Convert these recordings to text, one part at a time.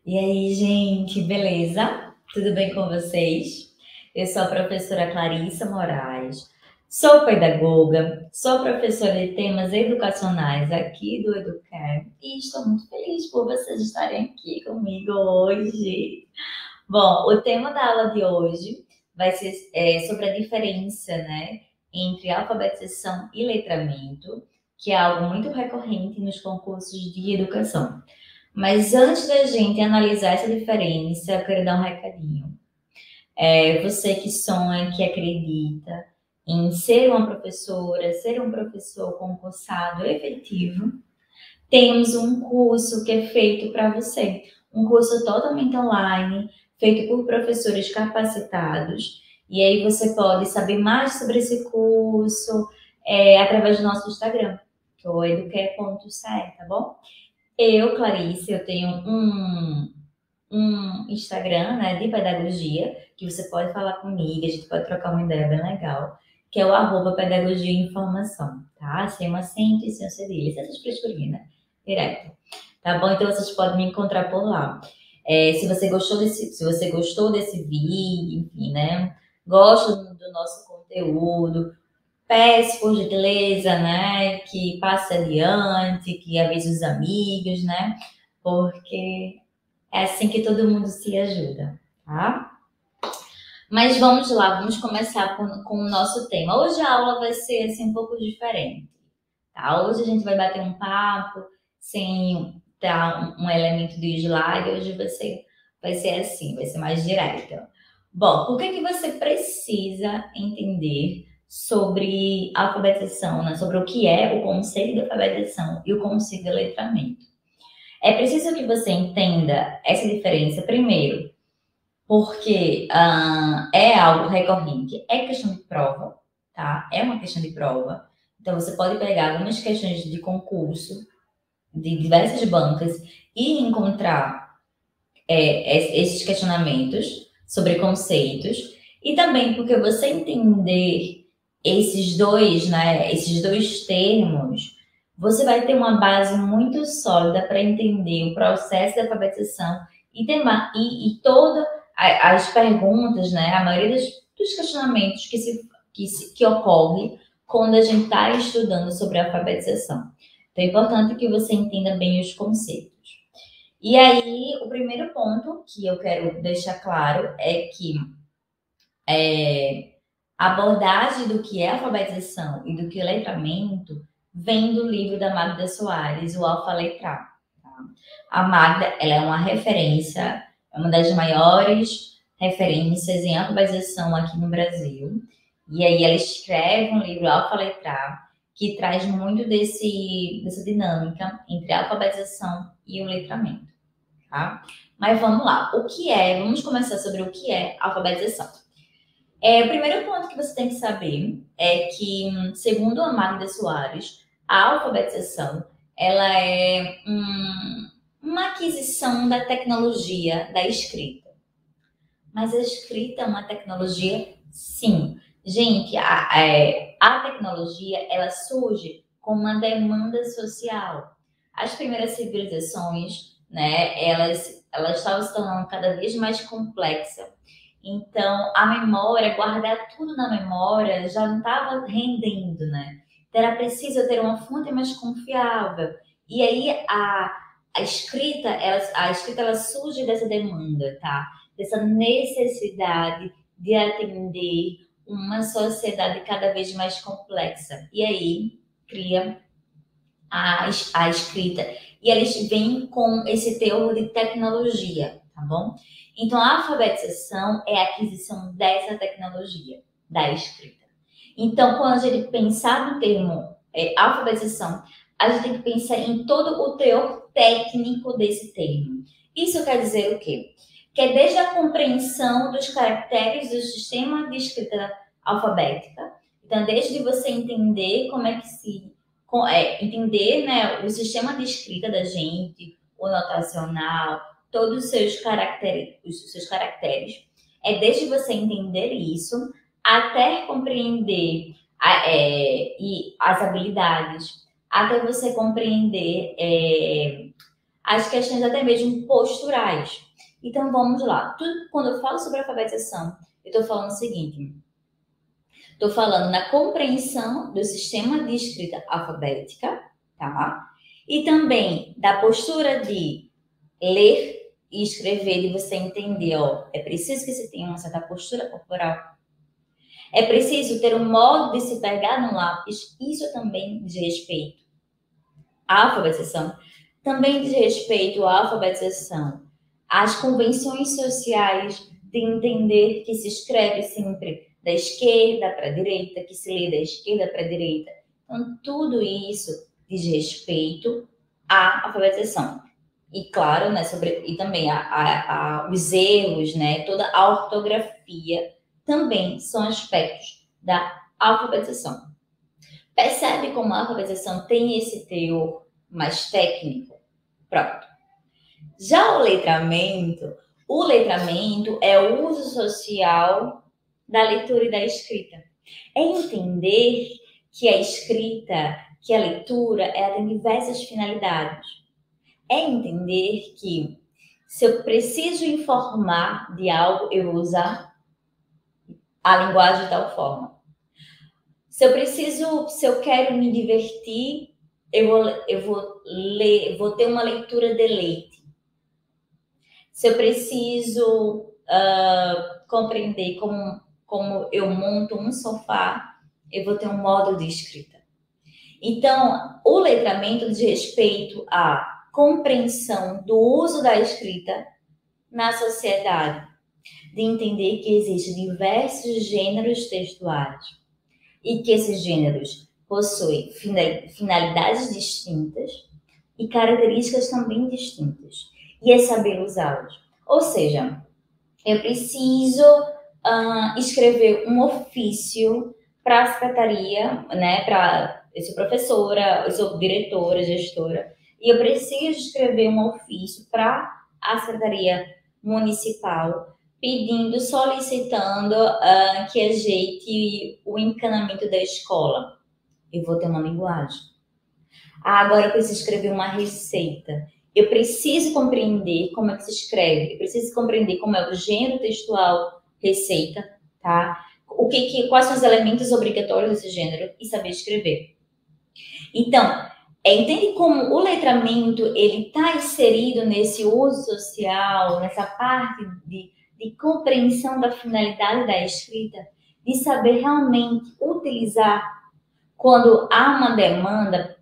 E aí, gente, beleza? Tudo bem com vocês? Eu sou a professora Clarissa Moraes, sou pedagoga, sou professora de temas educacionais aqui do Educare e estou muito feliz por vocês estarem aqui comigo hoje. Bom, o tema da aula de hoje vai ser sobre a diferença, né, entre alfabetização e letramento, que é algo muito recorrente nos concursos de educação. Mas antes da gente analisar essa diferença, eu quero dar um recadinho. Você que sonha, que acredita em ser uma professora, ser um professor concursado efetivo, temos um curso que é feito para você. Um curso totalmente online, feito por professores capacitados. E aí você pode saber mais sobre esse curso através do nosso Instagram, que é o educare.ce, tá bom? Eu, Clarice, eu tenho um Instagram, né, de pedagogia, que você pode falar comigo, a gente pode trocar uma ideia bem legal, que é o @pedagogia e informação, tá? Sem um acento e sem um cedilha, sem essas frescurinhas, né? Direto. Tá bom? Então vocês podem me encontrar por lá. Se você gostou desse vídeo, enfim, né? Gosta do nosso conteúdo, peço, por gentileza, né, que passe adiante, que avise os amigos, né, porque é assim que todo mundo se ajuda, tá? Mas vamos lá, vamos começar com o nosso tema. Hoje a aula vai ser assim, um pouco diferente, tá? Hoje a gente vai bater um papo sem dar um elemento de slide, hoje vai ser assim, vai ser mais direto. Bom, por que você precisa entender sobre alfabetização, né? Sobre o que é o conceito de alfabetização e o conceito de letramento? É preciso que você entenda essa diferença primeiro, porque é algo recorrente, é questão de prova, tá? É uma questão de prova. Então, você pode pegar algumas questões de concurso, de diversas bancas, e encontrar esses questionamentos sobre conceitos. E também porque você entender esses dois termos, você vai ter uma base muito sólida para entender o processo da alfabetização e todas as perguntas, né? A maioria dos questionamentos que ocorre quando a gente está estudando sobre a alfabetização. Então, é importante que você entenda bem os conceitos. E aí, o primeiro ponto que eu quero deixar claro é que a abordagem do que é alfabetização e do que é letramento vem do livro da Magda Soares, o Alfa Letrar. Tá? A Magda, ela é uma referência, é uma das maiores referências em alfabetização aqui no Brasil. E aí ela escreve um livro, Alfa Letrar, que traz muito dessa dinâmica entre a alfabetização e o letramento. Tá? Mas vamos lá. Vamos começar sobre o que é alfabetização. O primeiro ponto que você tem que saber é que, segundo a Magda Soares, a alfabetização ela é uma aquisição da tecnologia da escrita. Mas a escrita é uma tecnologia? Sim. Gente, a tecnologia ela surge como uma demanda social. As primeiras civilizações, né, elas estavam se tornando cada vez mais complexas. Então, a memória, guardar tudo na memória já não estava rendendo, né? Então, era preciso ter uma fonte mais confiável. E aí, a escrita ela surge dessa demanda, tá? Dessa necessidade de atender uma sociedade cada vez mais complexa. E aí, cria a escrita. E eles vêm com esse teor de tecnologia, tá bom? Então, a alfabetização é a aquisição dessa tecnologia, da escrita. Então, quando a gente pensar no termo alfabetização, a gente tem que pensar em todo o teor técnico desse termo. Isso quer dizer o quê? Que é desde a compreensão dos caracteres do sistema de escrita alfabética. Então, desde você entender como é que entender, né, o sistema de escrita da gente, o notacional, todos os seus caracteres. É desde você entender isso até compreender e as habilidades, até você compreender as questões até mesmo posturais. Então, vamos lá. Quando eu falo sobre alfabetização, eu estou falando o seguinte. Estou falando na compreensão do sistema de escrita alfabética, tá? E também da postura de ler e escrever, de você entender, ó, é preciso que você tenha uma certa postura corporal. É preciso ter um modo de se pegar no lápis. Isso também diz respeito à alfabetização. Também diz respeito à alfabetização às convenções sociais de entender que se escreve sempre da esquerda para a direita, que se lê da esquerda para a direita. Então, tudo isso diz respeito à alfabetização. E claro, né, e também os erros, né, toda a ortografia também são aspectos da alfabetização. Percebe como a alfabetização tem esse teor mais técnico? Pronto. Já o letramento é o uso social da leitura e da escrita. É entender que a escrita, que a leitura, ela tem diversas finalidades. É entender que se eu preciso informar de algo, eu vou usar a linguagem de tal forma. Se eu quero me divertir, eu vou ler, vou ter uma leitura de leite. Se eu preciso compreender como eu monto um sofá, eu vou ter um modo de escrita. Então, o letramento diz respeito à compreensão do uso da escrita na sociedade, de entender que existem diversos gêneros textuais e que esses gêneros possuem finalidades distintas e características também distintas, e é saber usá-los. Ou seja, eu preciso escrever um ofício para a secretaria, né, eu sou professora, eu sou diretora, gestora, e eu preciso escrever um ofício para a Secretaria Municipal solicitando que ajeite o encanamento da escola. Eu vou ter uma linguagem. Agora eu preciso escrever uma receita. Eu preciso compreender como é que se escreve. Eu preciso compreender como é o gênero textual receita, tá? Quais são os elementos obrigatórios desse gênero e saber escrever. Então, entende como o letramento ele está inserido nesse uso social, nessa parte de compreensão da finalidade da escrita, de saber realmente utilizar quando há uma demanda,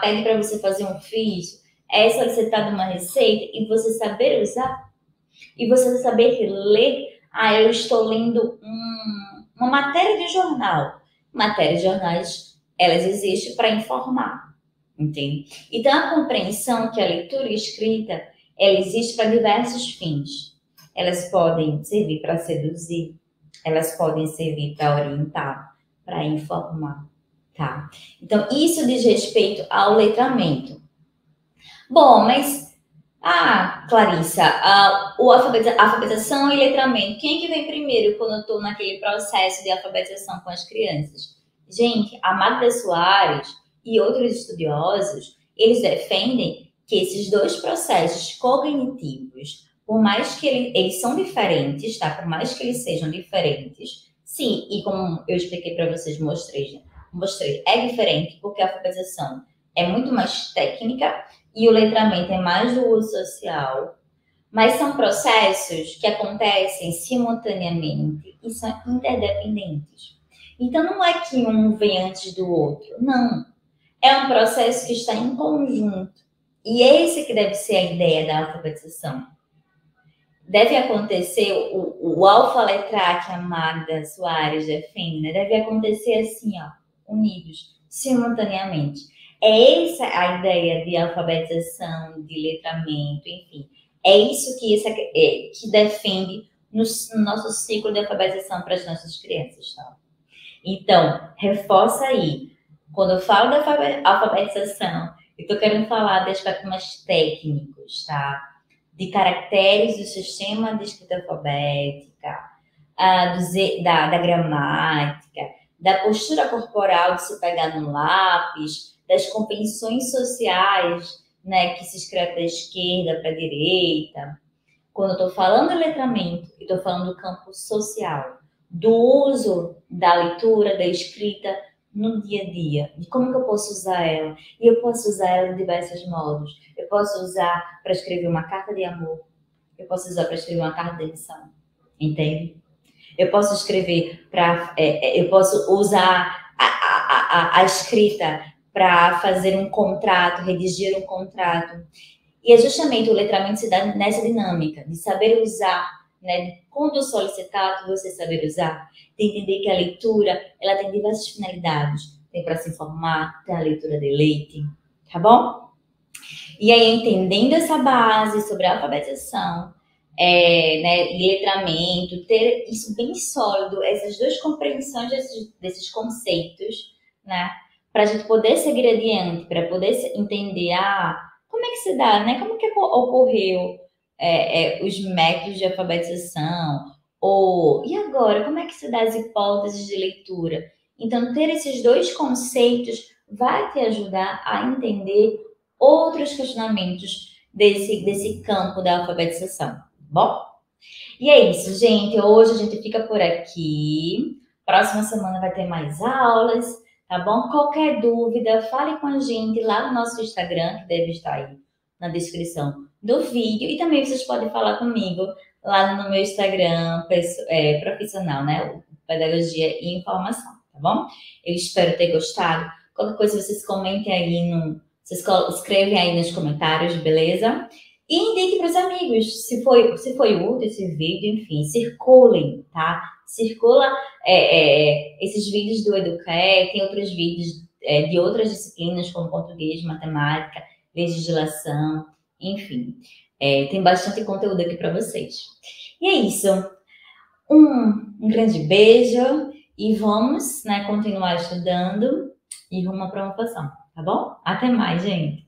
pede para você fazer um ofício, é solicitada uma receita e você saber usar, e você saber ler. Eu estou lendo uma matéria de jornal. Matérias de jornais, elas existem para informar, entende? Então, a compreensão que a leitura e escrita, ela existe para diversos fins. Elas podem servir para seduzir, elas podem servir para orientar, para informar, tá? Então, isso diz respeito ao letramento. Bom, mas, Clarissa, alfabetização e letramento, quem é que vem primeiro quando eu estou naquele processo de alfabetização com as crianças? Gente, a Magda Soares e outros estudiosos, eles defendem que esses dois processos cognitivos, por mais que eles são diferentes, tá? Por mais que eles sejam diferentes, sim, e como eu expliquei para vocês, mostrei, é diferente porque a alfabetização é muito mais técnica e o letramento é mais do uso social, mas são processos que acontecem simultaneamente e são interdependentes. Então, não é que um vem antes do outro, não. É um processo que está em conjunto. E esse que deve ser a ideia da alfabetização. Deve acontecer, o alfa-letrar que a Magda Soares defende, né? Deve acontecer assim, unidos, simultaneamente. É essa a ideia de alfabetização, de letramento, enfim. É isso que defende no nosso ciclo de alfabetização para as nossas crianças, tá? Então, reforça aí. Quando eu falo da alfabetização, eu estou querendo falar de aspectos mais técnicos, tá? De caracteres do sistema de escrita alfabética, da gramática, da postura corporal de se pegar no lápis, das convenções sociais né, que se escreve da esquerda para a direita. Quando eu estou falando de letramento, eu estou falando do campo social, do uso da leitura, da escrita no dia a dia, de como que eu posso usar ela. E eu posso usar ela de diversos modos. Eu posso usar para escrever uma carta de amor, eu posso usar para escrever uma carta de demissão, entende? Eu posso escrever para, eu posso usar a escrita para fazer um contrato, redigir um contrato. E é justamente o letramento se dá nessa dinâmica de saber usar, né? Quando solicitado, você saber usar, de entender que a leitura ela tem diversas finalidades. Tem para se informar, tem a leitura de leite, tá bom? E aí, entendendo essa base sobre a alfabetização, né, e letramento, ter isso bem sólido, essas duas compreensões desses conceitos, né, para a gente poder seguir adiante, para poder entender como é que se dá, né, como que ocorreu os métodos de alfabetização, e agora, como é que se dá as hipóteses de leitura. Então, ter esses dois conceitos vai te ajudar a entender outros questionamentos desse campo da alfabetização. Bom, e é isso, gente. Hoje a gente fica por aqui. Próxima semana vai ter mais aulas, tá bom? Qualquer dúvida, fale com a gente lá no nosso Instagram, que deve estar aí na descrição do vídeo. E também vocês podem falar comigo lá no meu Instagram profissional, né? Pedagogia e Informação, tá bom? Eu espero ter gostado. Qualquer coisa vocês comentem aí vocês escrevem aí nos comentários, beleza? E indique para os amigos, se foi útil esse vídeo, enfim, circulem, tá? Circula esses vídeos do Educare, tem outros vídeos de outras disciplinas, como português, matemática, legislação, enfim. Tem bastante conteúdo aqui para vocês. E é isso. Um grande beijo e vamos, né, continuar estudando e rumo à promoção, tá bom? Até mais, gente!